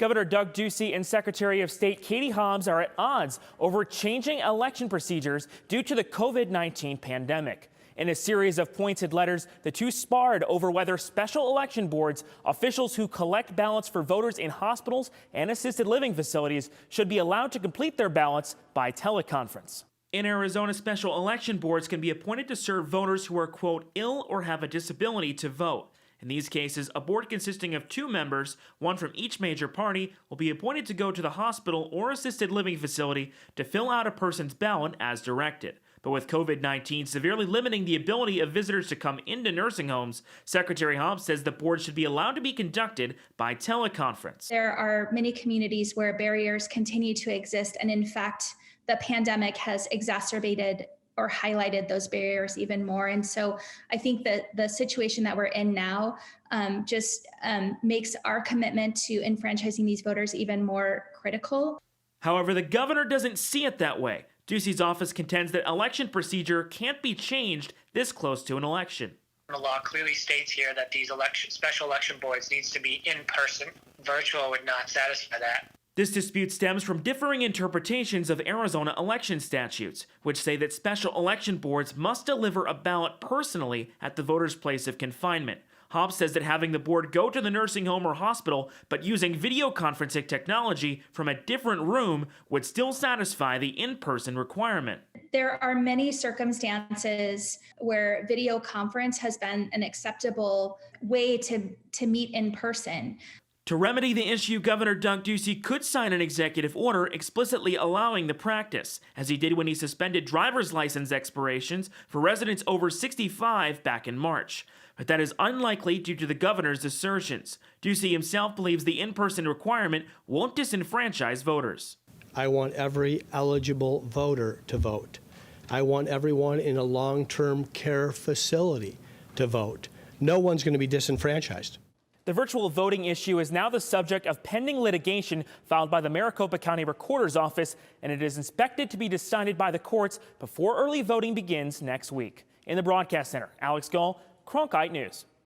Governor Doug Ducey and Secretary of State Katie Hobbs are at odds over changing election procedures due to the COVID-19 pandemic. In a series of pointed letters, the two sparred over whether special election boards, officials who collect ballots for voters in hospitals and assisted living facilities, should be allowed to complete their ballots by teleconference. In Arizona, special election boards can be appointed to serve voters who are, quote, ill or have a disability to vote. In these cases, a board consisting of two members, one from each major party, will be appointed to go to the hospital or assisted living facility to fill out a person's ballot as directed. But with COVID-19 severely limiting the ability of visitors to come into nursing homes, Secretary Hobbs says the board should be allowed to be conducted by teleconference. There are many communities where barriers continue to exist, and in fact, the pandemic has exacerbated or highlighted those barriers even more. And so I think that the situation that we're in now just makes our commitment to enfranchising these voters even more critical. However, the governor doesn't see it that way. Ducey's office contends that election procedure can't be changed this close to an election. The law clearly states here that these special election boards needs to be in person. Virtual would not satisfy that. This dispute stems from differing interpretations of Arizona election statutes, which say that special election boards must deliver a ballot personally at the voter's place of confinement. Hobbs says that having the board go to the nursing home or hospital, but using video conferencing technology from a different room would still satisfy the in-person requirement. There are many circumstances where video conference has been an acceptable way to meet in person. To remedy the issue, Governor Doug Ducey could sign an executive order explicitly allowing the practice, as he did when he suspended driver's license expirations for residents over 65 back in March. But that is unlikely due to the governor's assertions. Ducey himself believes the in-person requirement won't disenfranchise voters. I want every eligible voter to vote. I want everyone in a long-term care facility to vote. No one's going to be disenfranchised. The virtual voting issue is now the subject of pending litigation filed by the Maricopa County Recorder's Office, and it is expected to be decided by the courts before early voting begins next week. In the broadcast center, Alex Gaul, Cronkite News.